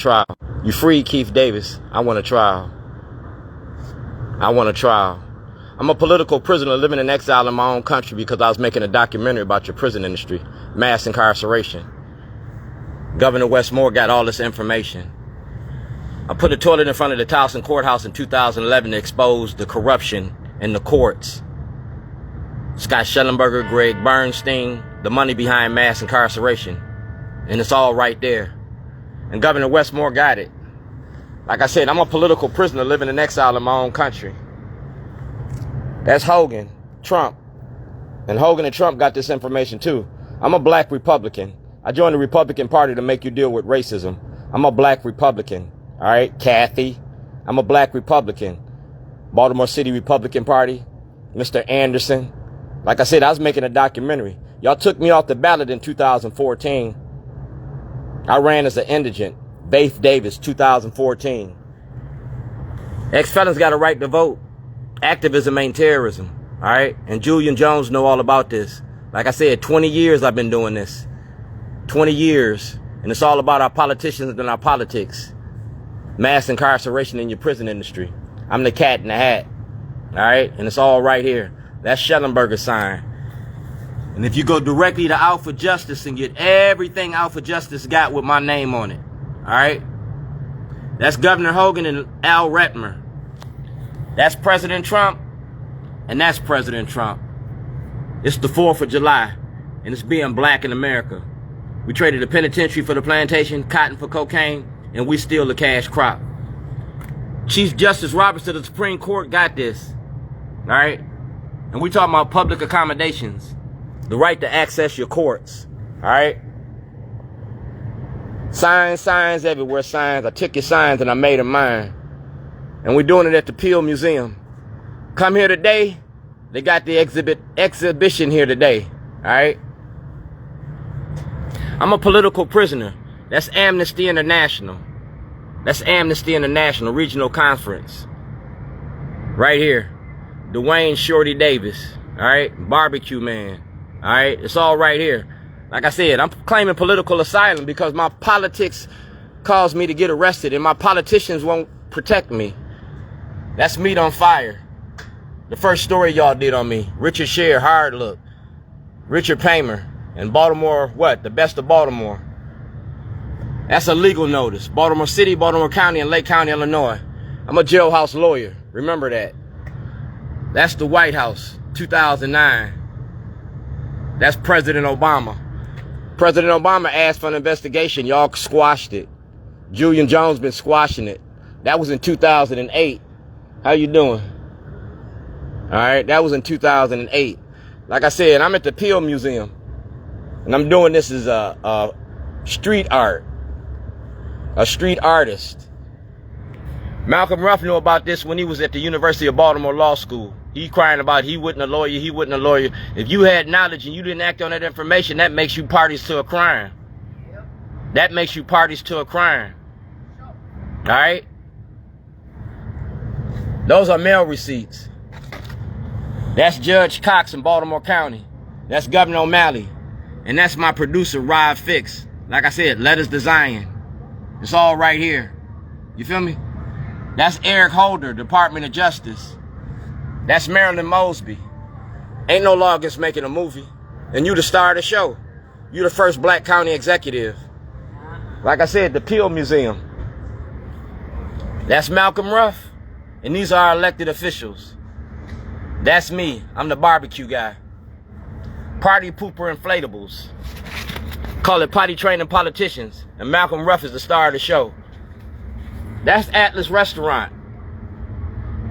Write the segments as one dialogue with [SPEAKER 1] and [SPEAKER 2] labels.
[SPEAKER 1] trial. You freed Keith Davis. I want a trial. I want a trial. I'm a political prisoner living in exile in my own country because I was making a documentary about your prison industry, mass incarceration. Governor Westmore got all this information. I put a toilet in front of the Towson courthouse in 2011 to expose the corruption in the courts. Scott Schellenberger, Greg Bernstein, the money behind mass incarceration. And it's all right there. And Governor Westmore got it. Like I said, I'm a political prisoner living in exile in my own country. That's Hogan, Trump. And Hogan and Trump got this information too. I'm a black Republican. I joined the Republican Party to make you deal with racism. I'm a black Republican. All right, Kathy. I'm a black Republican. Baltimore City Republican Party. Mr. Anderson. Like I said, I was making a documentary. Y'all took me off the ballot in 2014. I ran as an indigent. Faith Davis, 2014. Ex-felons got a right to vote. Activism ain't terrorism. All right? And Julian Jones know all about this. Like I said, 20 years I've been doing this. 20 years. And it's all about our politicians and our politics. Mass incarceration in your prison industry. I'm the cat in the hat. All right? And it's all right here. That's Schellenberger's sign. And if you go directly to Out for Justice and get everything Out for Justice got with my name on it. All right? That's Governor Hogan and Al Retmer. That's President Trump. And that's President Trump. It's the 4th of July. And it's being black in America. We traded the penitentiary for the plantation, cotton for cocaine, and we steal the cash crop. Chief Justice Roberts of the Supreme Court got this. All right? And we talking about public accommodations. The right to access your courts. All right? Signs everywhere, signs. I took your signs and I made them mine. And we're doing it at the Peel Museum. Come here today. They got the exhibition here today. All right? I'm a political prisoner. That's Amnesty International. That's Amnesty International Regional Conference. Right here. Duane Shorty Davis. All right? Barbecue Man. All right? It's all right here. Like I said, I'm claiming political asylum because my politics caused me to get arrested and my politicians won't protect me. That's meat on fire. The first story y'all did on me. Richard Sher, Hard Look. Richard Paymer. And Baltimore, what? The Best of Baltimore. That's a legal notice. Baltimore City, Baltimore County, and Lake County, Illinois. I'm a jailhouse lawyer. Remember that. That's the White House, 2009. That's President Obama. President Obama asked for an investigation. Y'all squashed it. Julian Jones been squashing it. That was in 2008. How you doing? All right, that was in 2008. Like I said, I'm at the Peel Museum. And I'm doing this as a street art. A street artist. Malcolm Ruff knew about this when he was at the University of Baltimore Law School. He crying about he wasn't a lawyer, he wasn't a lawyer. If you had knowledge and you didn't act on that information, that makes you parties to a crime. That makes you parties to a crime. All right? Those are mail receipts. That's Judge Cox in Baltimore County. That's Governor O'Malley. And that's my producer, Rod Fix. Like I said, Letters to Zion. It's all right here. You feel me? That's Eric Holder, Department of Justice. That's Marilyn Mosby. Ain't no law against making a movie. And you the star of the show. You the first black county executive. Like I said, the Peel Museum. That's Malcolm Ruff. And these are our elected officials. That's me. I'm the barbecue guy. Party pooper inflatables. Call it potty training politicians. And Malcolm Ruff is the star of the show. That's Atlas Restaurant.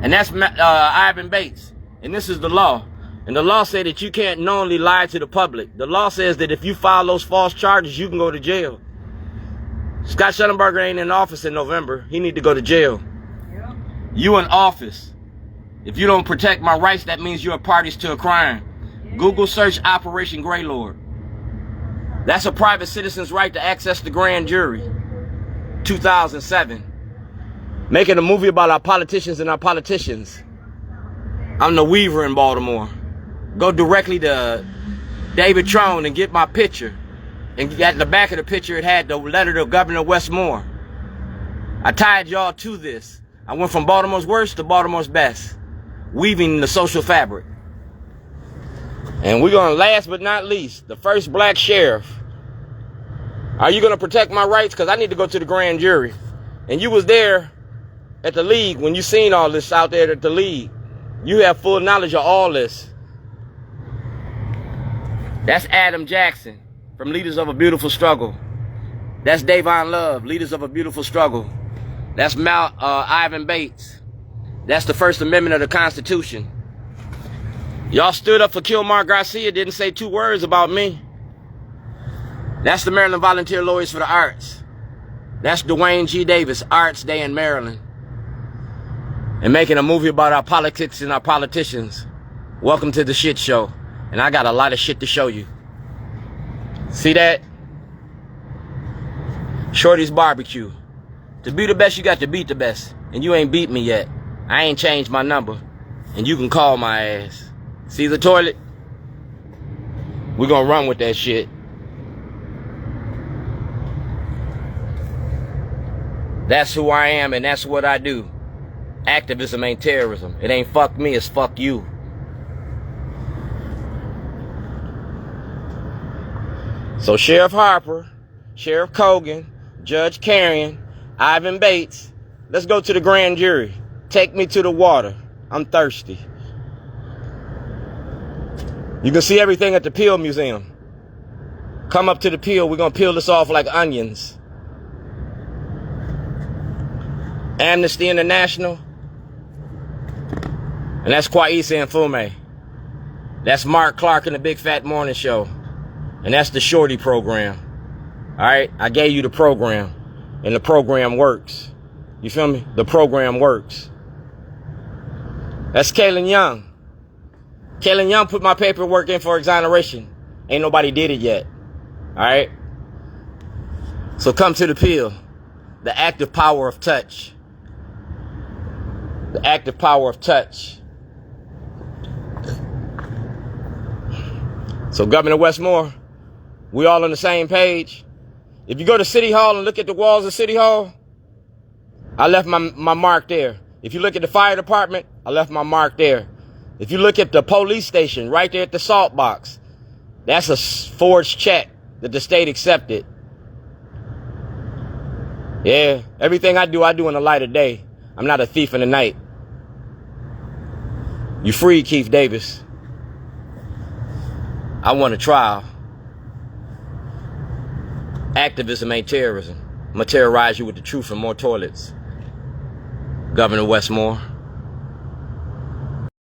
[SPEAKER 1] And that's Ivan Bates. And this is the law. And the law says that you can't knowingly lie to the public. The law says that if you file those false charges, you can go to jail. Scott Schellenberger ain't in office in November. He need to go to jail. Yep. You in office. If you don't protect my rights, that means you're parties to a crime. Yeah. Google search Operation Greylord. That's a private citizen's right to access the grand jury. 2007. Making a movie about our politicians and our politicians. I'm the Weaver in Baltimore. Go directly to David Trone and get my picture. And at the back of the picture, it had the letter to Governor Westmore. I tied y'all to this. I went from Baltimore's worst to Baltimore's best, weaving the social fabric. And we're going to, last but not least, the first black sheriff. Are you going to protect my rights? Because I need to go to the grand jury. And you was there at the league when you seen all this out there at the league. You have full knowledge of all this. That's Adam Jackson from Leaders of a Beautiful Struggle. That's Davon Love, Leaders of a Beautiful Struggle. That's Ivan Bates. That's the First Amendment of the Constitution. Y'all stood up for Kilmar Garcia, didn't say 2 words about me. That's the Maryland Volunteer Lawyers for the Arts. That's Duane G. Davis, Arts Day in Maryland. And making a movie about our politics and our politicians. Welcome to the shit show. And I got a lot of shit to show you. See that? Shorty's barbecue. To be the best, you got to beat the best. And you ain't beat me yet. I ain't changed my number. And you can call my ass. See the toilet? We're gonna run with that shit. That's who I am and that's what I do. Activism ain't terrorism. It ain't fuck me, it's fuck you. So Sheriff Harper, Sheriff Cogan, Judge Karson, Ivan Bates, let's go to the grand jury. Take me to the water. I'm thirsty. You can see everything at the Peel Museum. Come up to the Peel. We're going to peel this off like onions. Amnesty International. And that's Kwaisa and Fume. That's Mark Clark and the Big Fat Morning Show. And that's the Shorty program. All right? I gave you the program. And the program works. You feel me? The program works. That's Kaylin Young. Kaylin Young put my paperwork in for exoneration. Ain't nobody did it yet. All right? So come to the Peel. The active power of touch. The active power of touch. So Governor Westmore, we all on the same page. If you go to City Hall and look at the walls of City Hall, I left my mark there. If you look at the fire department, I left my mark there. If you look at the police station right there at the salt box, that's a forged check that the state accepted. Yeah, everything I do in the light of day. I'm not a thief in the night. You free, Keith Davis. I want a trial. Activism ain't terrorism. I'm gonna terrorize you with the truth and more toilets. Governor Westmore.